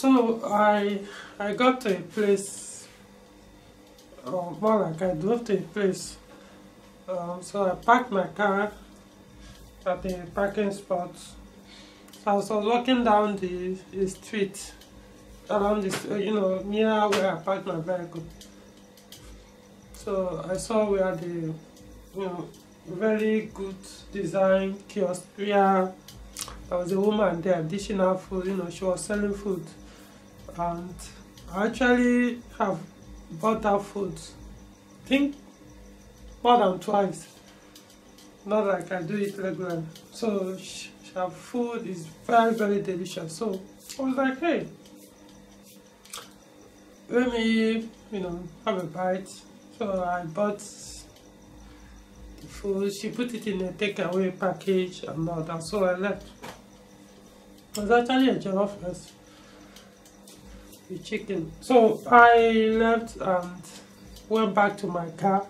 So I got to a place, more like I drove to a place. So I parked my car at the parking spot. So I was walking down the street, around this, near where I parked my vehicle. So I saw where the, very good design kiosk where there was a woman there dishing out food. She was selling food, and I actually have bought that food, I think more than twice. Not like I do it regularly. So her food is very, very delicious. So I was like, hey, let me, have a bite. So I bought the food. She put it in a takeaway package and all that. So I left. It was actually a jollof rice with chicken. So I left and went back to my car.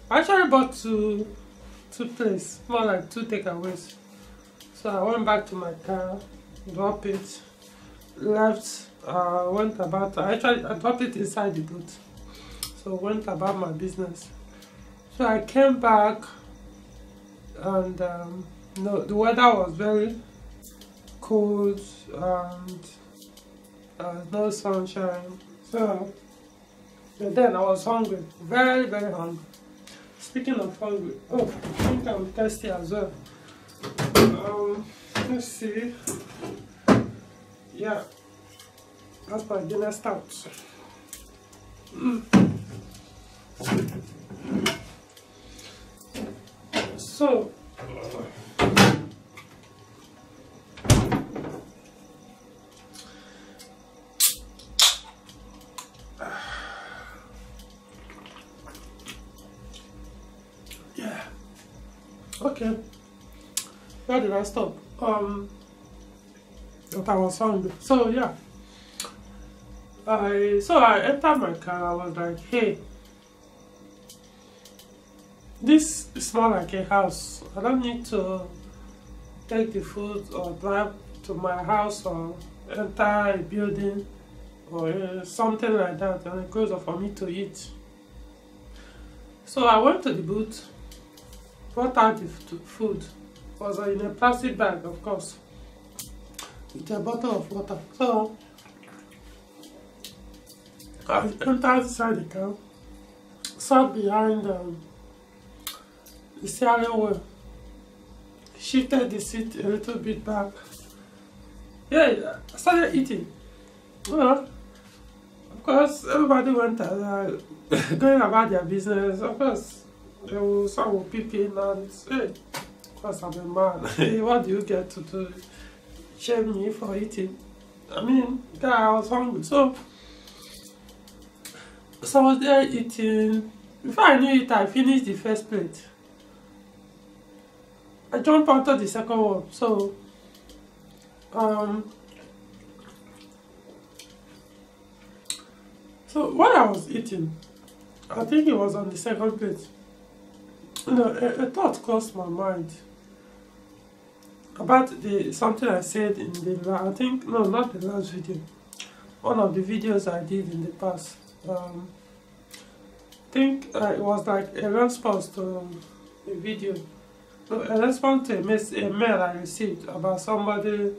I actually bought two places, more like 2 takeaways. So I went back to my car, dropped it, left, went about. I dropped it inside the boot. So went about my business. So I came back, and the weather was very cold and no sunshine. So then I was hungry, very, very hungry. Speaking of hungry, I think I'm thirsty as well. Let's see. Yeah, that's my dinner stout. So yeah, okay. Where did I stop? But I was hungry. So yeah, I entered my car. I was like, hey, this is more like a house. I don't need to take the food or drive to my house or enter a building or something like that, and it goes for me to eat. So I went to the booth, brought out the food. It was in a plastic bag, of course, with a bottle of water. So I entered inside the car, sat behind the steering wheel, shifted the seat a little bit back. Yeah, I started eating. Well, of course, everybody went going about their business. Of course, some will peep in and say, of course, I'm a man. Hey, what do you get to do? Shame me for eating. I mean, I was hungry. So I was there eating. Before I knew it, I finished the first plate. I jumped onto the second one. So while I was eating, I think it was on the second plate, a thought crossed my mind about something I said in I think, no, not the last video, one of the videos I did in the past. I think it was like a response to a video, a response to a mail I received about somebody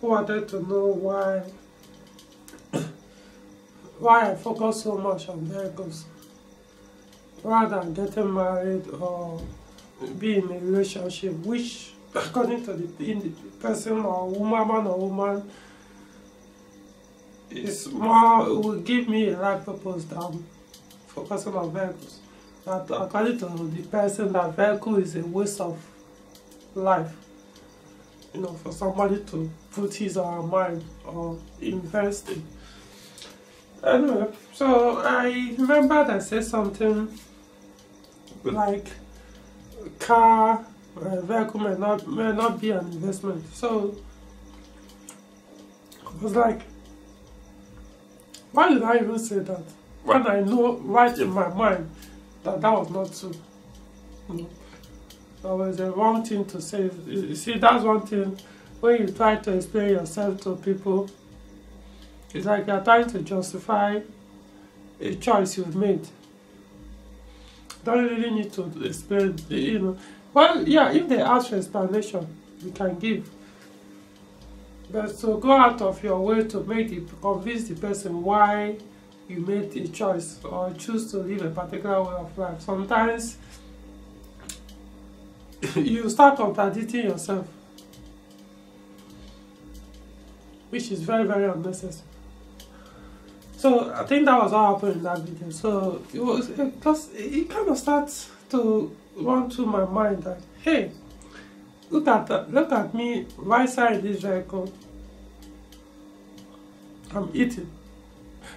who wanted to know why I focus so much on vehicles rather than getting married or be in a relationship, which according to the person or woman or woman is more, will give me a life purpose than focusing on vehicles. That according to the person, that vehicle is a waste of life, for somebody to put his or her mind or invest in. Anyway, so I remembered I said something like vehicle may not be an investment. So I was like, why did I even say that? When I know right in my mind that was not true. That was the wrong thing to say. You see, that's one thing when you try to explain yourself to people It's like you're trying to justify a choice you've made. Don't really need to explain, you know. Well, yeah, if they ask for explanation, you can give. But to go out of your way to convince the person why you made a choice or choose to live a particular way of life, sometimes you start contradicting yourself, which is very, very unnecessary. So I think that was what happened in that video. So it kind of starts to run through my mind that, hey, look at me right side this vehicle. I'm eating.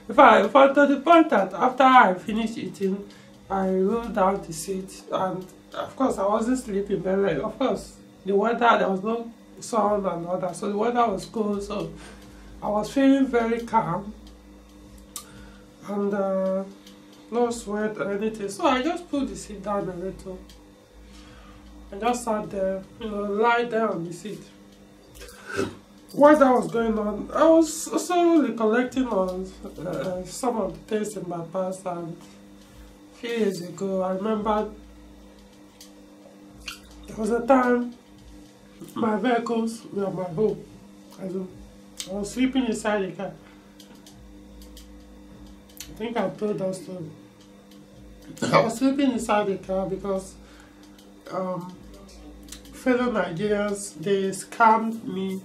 In fact, to the point that after I finished eating, I rolled down the seat, and of course I wasn't sleeping, but like, of course the weather, there was no sun and all that, so the weather was cool, so I was feeling very calm and no sweat or anything. So I just put the seat down a little and just sat there, lie there on the seat. While that was going on, I was also recollecting on some of the things in my past, and a few years ago I remember there was a time my vehicles were my home. I was sleeping inside the car. I think I told that story. I was sleeping inside the car because fellow Nigerians, they scammed me.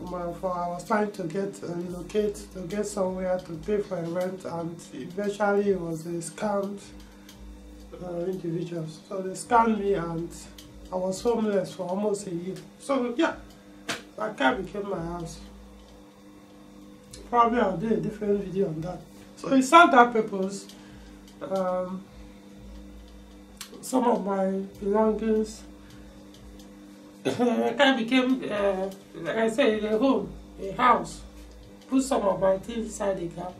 I was trying to relocate to get somewhere to pay for a rent, and eventually it was a scammed individuals. So they scammed me and I was homeless for almost a year. So yeah, my car became my house. Probably I'll do a different video on that. So it served that purpose. Some of my belongings, my car became, like I said, a home, a house. Put some of my things inside the car.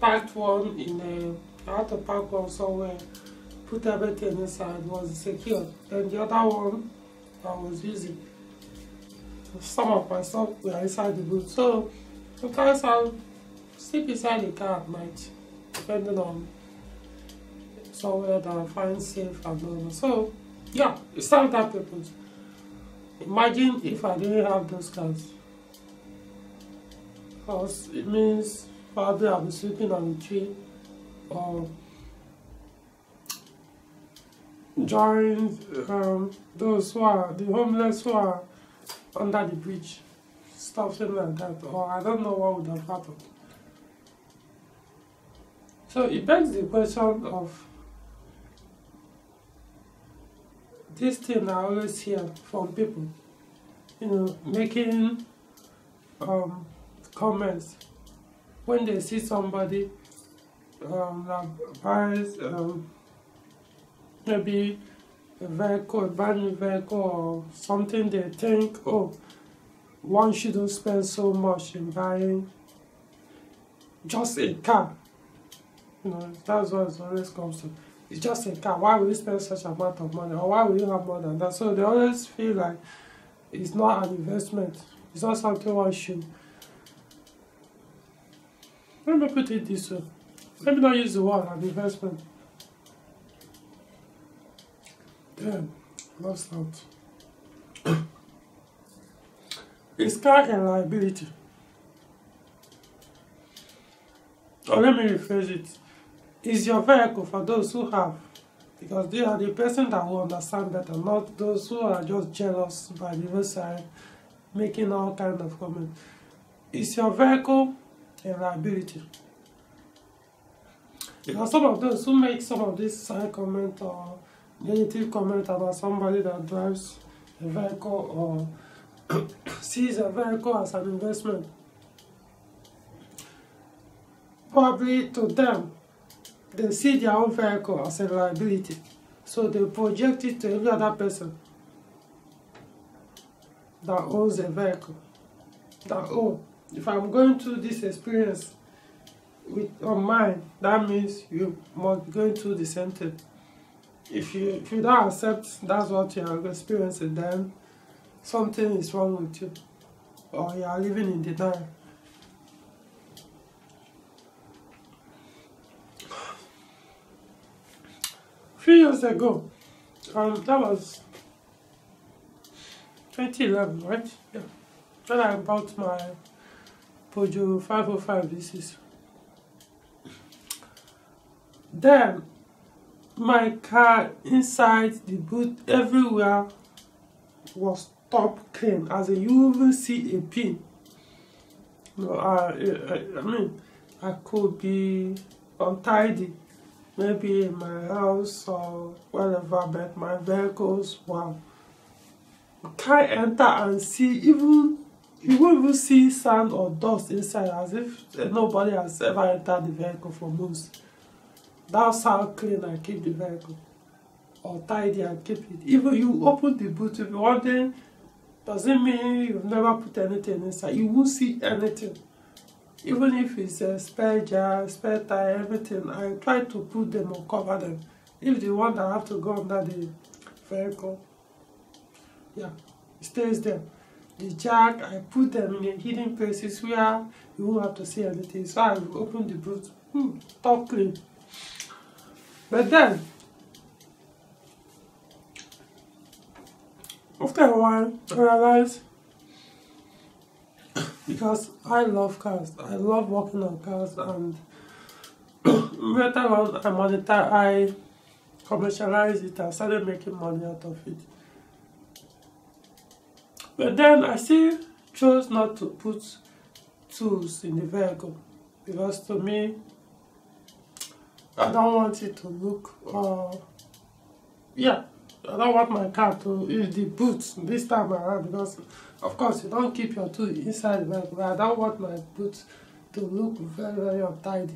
Packed one I had to pack one somewhere. Put everything inside, was secure. Then the other one I was using, some of my stuff were inside the boot. So sometimes I'll sleep inside the car at night, depending on somewhere that I find safe and all that. So yeah, it served that purpose. Imagine if I didn't have those cars. Because it means probably I'll be sleeping on a tree or join those who are the homeless who are under the bridge, something like that, or I don't know what would have happened. So it begs the question of this thing I always hear from people, making comments when they see somebody that buys maybe a vehicle, a brand new vehicle, or something. They think, oh, one shouldn't spend so much in buying just a car. That's what it always comes to. It's just a car. Why will you spend such amount of money? Or why will you have more than that? So they always feel like it's not an investment. It's not something one should. Let me put it this way. Let me not use the word an investment. Damn, lost out. Is car a liability? Or let me rephrase it. Is your vehicle for those who have? Because they are the person that will understand better, not those who are just jealous by the other side, making all kind of comments. Is your vehicle a liability? Because some of those who make some of these side comment or negative comment about somebody that drives a vehicle or sees a vehicle as an investment, probably to them, they see their own vehicle as a liability, so they project it to every other person that owns a vehicle. That, oh, if I'm going through this experience on mine, that means you must be going through the same thing. If you don't accept that's what you are experiencing, then something is wrong with you. or you are living in denial. A few years ago, that was 2011, right? Yeah. When I bought my Peugeot 505 V6. Then my car inside the boot everywhere was top clean, as in you even see a pin. No, I mean, I could be untidy, maybe in my house or wherever, but my vehicles, wow. You can't enter and see, even you won't even see sand or dust inside, as if nobody has ever entered the vehicle for months. That's how clean I keep the vehicle, or tidy I keep it. Even you open the boot, if you're wondering, doesn't mean you've never put anything inside. You won't see anything. Even if it's a spare jar, spare tire, everything, I try to put them or cover them. If the one that have to go under the vehicle, yeah, it stays there. The jack, I put them in a hidden places where you won't have to see anything. So I open the boot, top clean. But then, after a while, I realized, because I love cars, I love working on cars, and later on I commercialized it and started making money out of it. But then I still chose not to put tools in the vehicle, because to me, I don't want it to look, yeah, I don't want my car to use the boots this time around, because of course you don't keep your tools inside the vehicle, but I don't want my boots to look very, very untidy,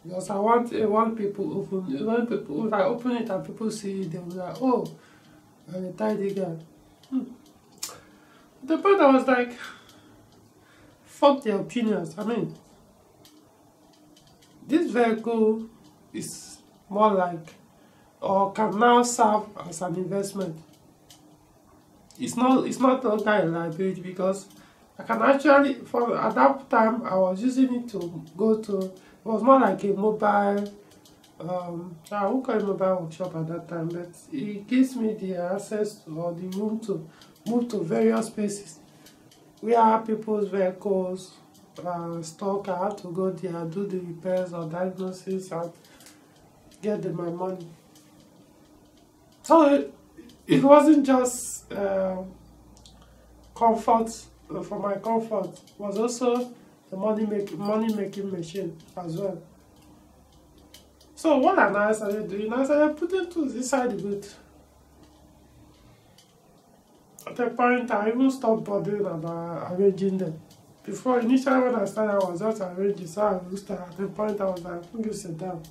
because I want people open, if I open it and people see it, they'll be like, oh, I'm a tidy guy. The point I was like, fuck their opinions. I mean, this vehicle is more like, or can now serve as an investment. It's not longer a liability, because I can actually, at that time I was using it to go to, it was more like a mobile, I won't call it mobile workshop at that time, but it gives me the access to, or the room to move to various places where people's vehicles stock. I have to go there, do the repairs or diagnosis, and get them my money. So it wasn't just comfort, for my comfort, it was also the money making machine as well. So what I started doing, I started putting tools inside the boot. At a point, I even stopped bothering about arranging them. Before, initially when I started, I was just arranging, so I used to, at the point I was like, who gives a damn?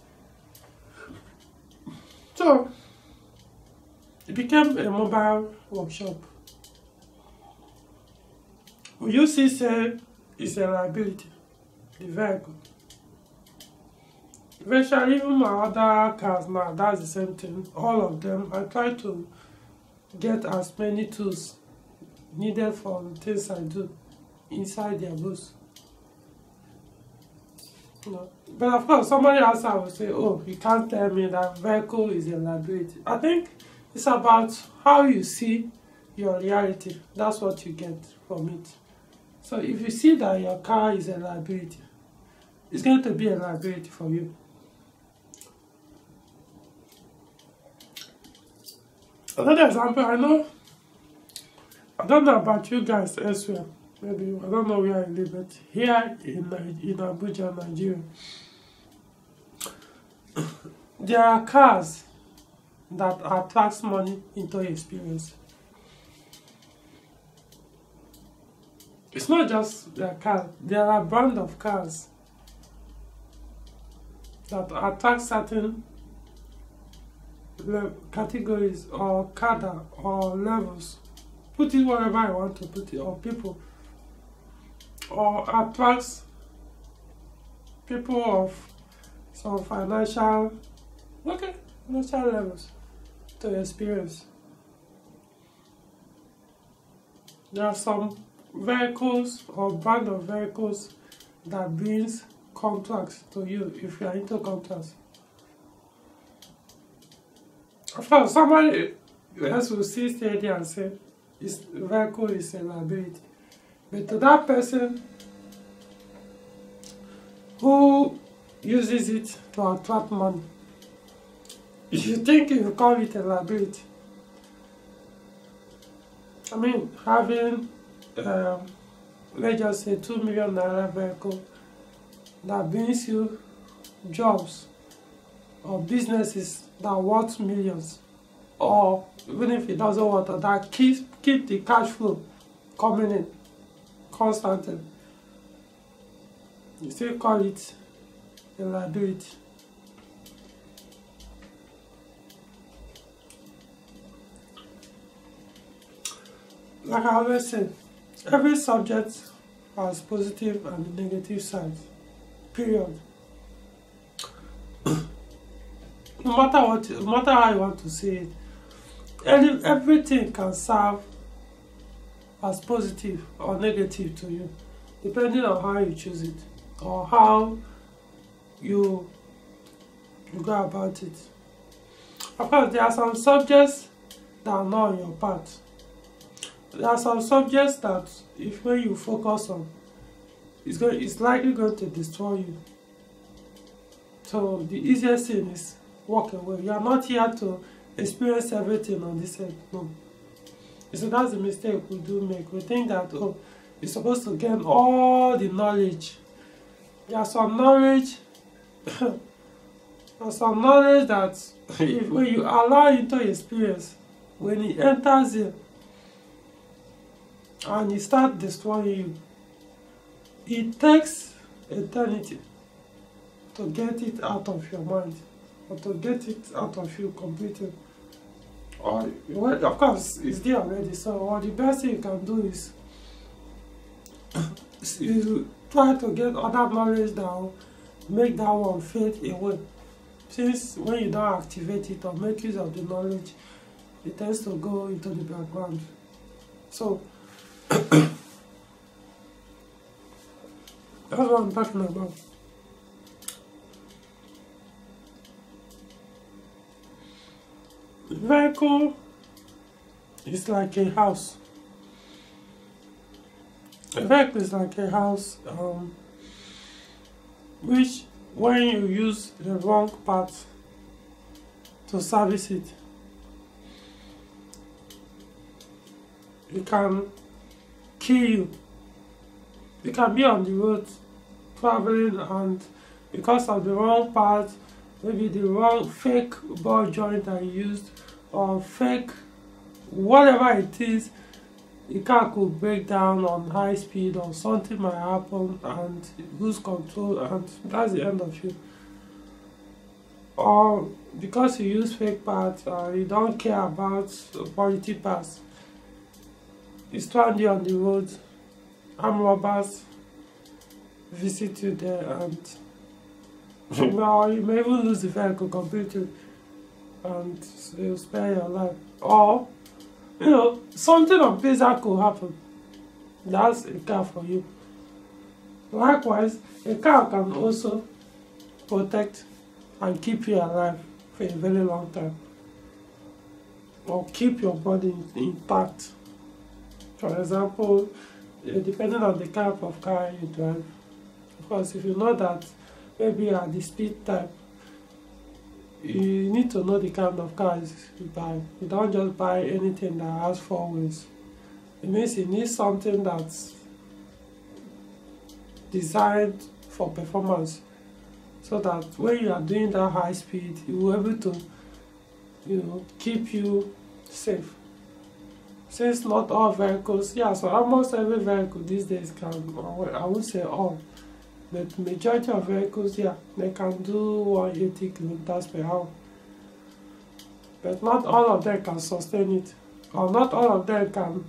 So it became a mobile workshop. We used to say it's a liability, the vehicle. Eventually, even my other cars now, that's the same thing. All of them, I try to get as many tools needed for the things I do inside their booths. But of course, somebody else will say, oh, you can't tell me that vehicle is a liability. I think it's about how you see your reality. That's what you get from it. So if you see that your car is a liability, it's going to be a liability for you. Another example, I don't know about you guys elsewhere, maybe, I don't know where you live, but here in Abuja, Nigeria, there are cars that attract money into your experience. It's not just their car, there are brand of cars that attract certain categories or cadre or levels. Put it wherever I want to put it, or people, or attracts people of some financial levels to experience. There are some vehicles or brand of vehicles that brings contracts to you if you are into contracts. Of course, somebody else will still stay there and say his vehicle is a liability. But to that person who uses it to attract money, if you think you call it a liability, I mean, having let's just say 2 million naira vehicle that brings you jobs or businesses that are worth millions, or even if it doesn't work, that keep the cash flow coming in constantly, you still call it a liability. Like I always say, every subject has positive and negative sides. Period. No matter how you want to say it, everything can serve as positive or negative to you, depending on how you choose it or how you go about it. Of course, there are some subjects that are not on your path. There are some subjects that, when you focus on, it's likely going to destroy you. So the easiest thing is walk away. You are not here to experience everything on this earth. No. So that's the mistake we do make. We think that, oh, you're supposed to gain all the knowledge. There's some knowledge there's some knowledge that when you allow it to experience, when it enters in and it starts destroying you, it takes eternity to get it out of your mind, or to get it out of you completely. Or, well, of course, it's there already. So, the best thing you can do is you try to get other knowledge that will make that one fade away. Since when you don't activate it or make use of the knowledge, it tends to go into the background. So, that's what I'm talking about. Vehicle is like a house. A vehicle is like a house, which when you use the wrong part to service it, it can kill you. You can be on the road traveling, and because of the wrong part, maybe the wrong fake ball joint that you used, or fake whatever it is, the car could break down on high speed, or something might happen and lose control, and that's the end of you. Or because you use fake parts or you don't care about quality parts, you strand you on the road, armed robbers visit you there, and you may even lose the vehicle completely and you'll spare your life. Or, something unpleasant could happen. That's a car for you. Likewise, a car can also protect and keep you alive for a very long time, or keep your body intact. For example, depending on the type of car you drive. Of course, if you know that maybe you are the speed type, you need to know the kind of cars you buy. You don't just buy anything that has 4 wheels. It means you need something that's designed for performance, so that when you are doing that high speed, you will be able to, keep you safe. Since not all vehicles, so almost every vehicle these days can, I won't say all, but majority of vehicles, they can do 180 kilometers per hour. But not all of them can sustain it, or not all of them can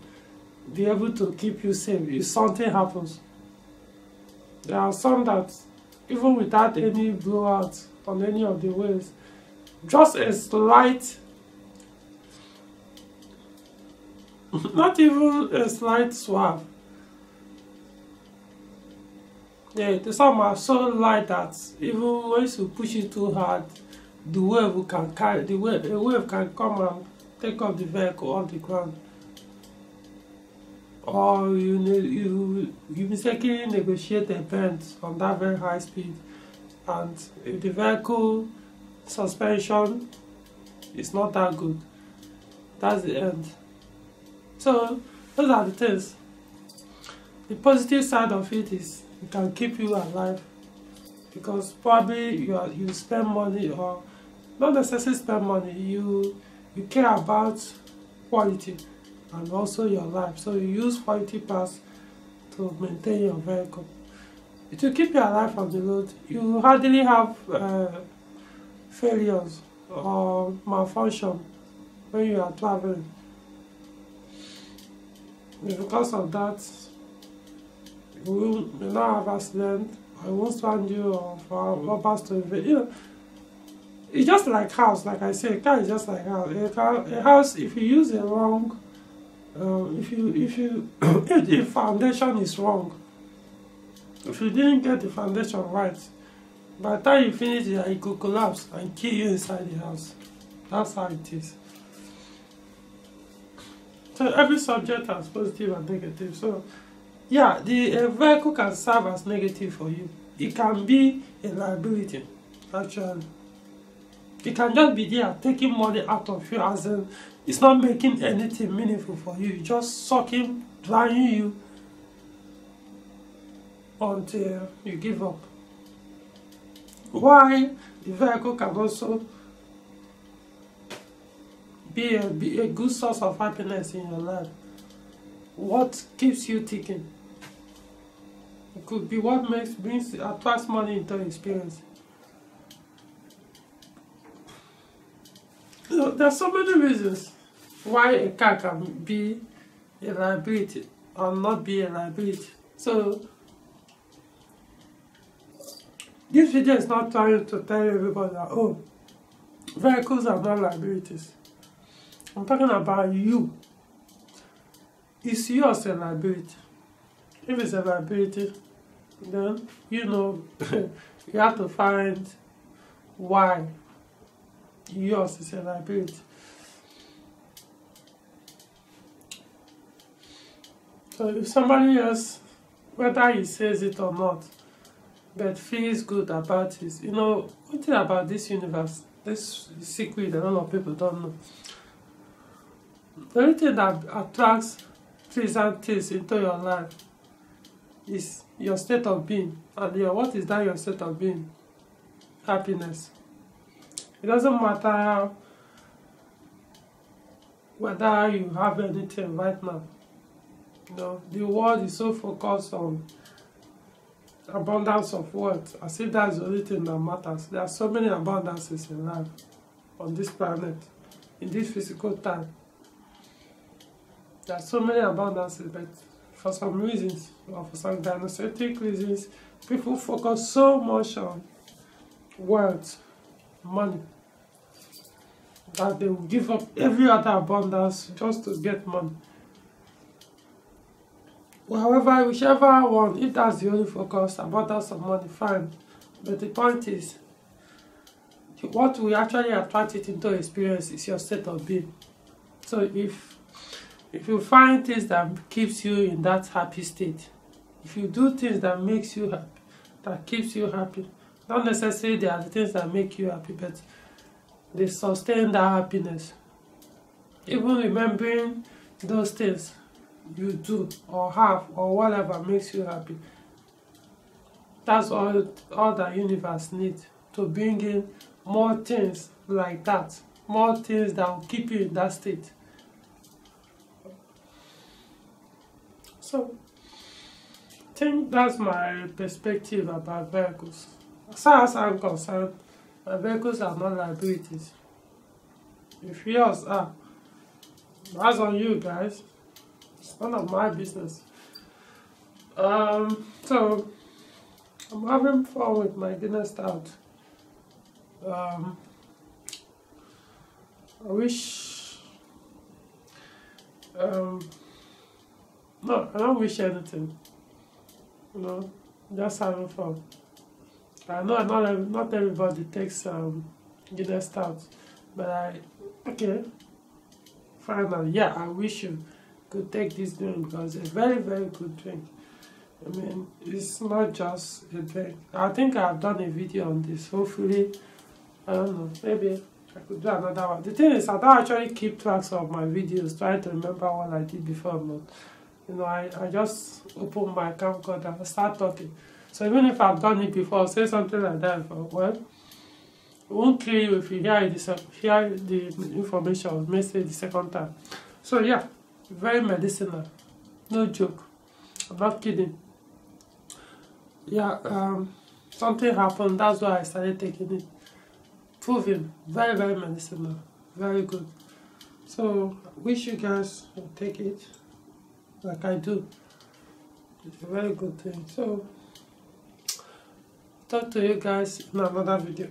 be able to keep you safe if something happens. There are some that, even without any blowout on any of the wheels, just a slight, not even a slight swab, Yeah, some are so light that even once you push it too hard, the wave can carry the wave can come and take off the vehicle off the ground. Or you mistakenly negotiate a bend on that very high speed, and if the vehicle suspension is not that good, that's the end. So those are the things. The positive side of it is it can keep you alive, because probably you spend money, or not necessarily spend money, you care about quality and also your life, so you use quality parts to maintain your vehicle. It will keep you alive on the road. You hardly have failures or malfunction when you are traveling. Because of that, you will not have accident, or it won't stand you, or for robbers to invade. It's just like house. Like I say, a car is just like house. A house, if you use a wrong, if the foundation is wrong, if you didn't get the foundation right, by the time you finish it could collapse and kill you inside the house. That's how it is. So every subject has positive and negative. So yeah, the vehicle can serve as negative for you. It can be a liability, actually. It can just be there taking money out of you, as in it's not making anything meaningful for you. It's just sucking, drying you until you give up. Why the vehicle can also be a good source of happiness in your life. What keeps you ticking? It could be what attracts money into experience. There's so many reasons why a car can be a liability or not be a liability. So this video is not trying to tell everybody that, oh, vehicles are not liabilities. I'm talking about you. Is yours a liability? If it's a liability, then you have to find why yours is a liability. So if somebody else, whether he says it or not, but feels good about it, one thing about this universe, this secret that a lot of people don't know. The only thing that attracts pleasant things into your life is your state of being. And what is that your state of being? Happiness. It doesn't matter whether you have anything right now. The world is so focused on abundance of wealth, as if that's the only thing that matters. There are so many abundances in life on this planet, in this physical time. There are so many abundances, but for some reasons, or for some dinosauric reasons, people focus so much on wealth, money, that they will give up every other abundance just to get money. However, whichever one, if that's the only focus, abundance of money, fine. But the point is, what will actually attract it into experience is your state of being. So if you find things that keeps you in that happy state, if you do things that makes you happy, that keeps you happy, not necessarily they are the things that make you happy, but they sustain that happiness. Even remembering those things you do or have or whatever makes you happy. That's all the universe needs, to bring in more things like that, more things that will keep you in that state. So I think that's my perspective about vehicles. As far as I'm concerned, my vehicles are not liabilities. If yours are, that's on you guys. It's none of my business. So I'm having fun with my Guinness Stout. I wish no, I don't wish anything. Just having fun. I know not everybody takes Guinness stout, but okay, finally, yeah, I wish you could take this drink because it's a very, very good drink. I mean, it's not just a drink. I think I've done a video on this. Hopefully, I don't know, maybe I could do another one. The thing is, I don't actually keep tracks of my videos, trying to remember what I did before, but you know, I just open my camcorder and start talking. So even if I've done it before, say something like that before, well, it won't kill you if you hear the information, may say the second time. So yeah, very medicinal. No joke. I'm not kidding. Yeah, something happened, that's why I started taking it. Proven, very, very medicinal. Very good. So I wish you guys will take it like I do. It's a very good thing. So talk to you guys in another video.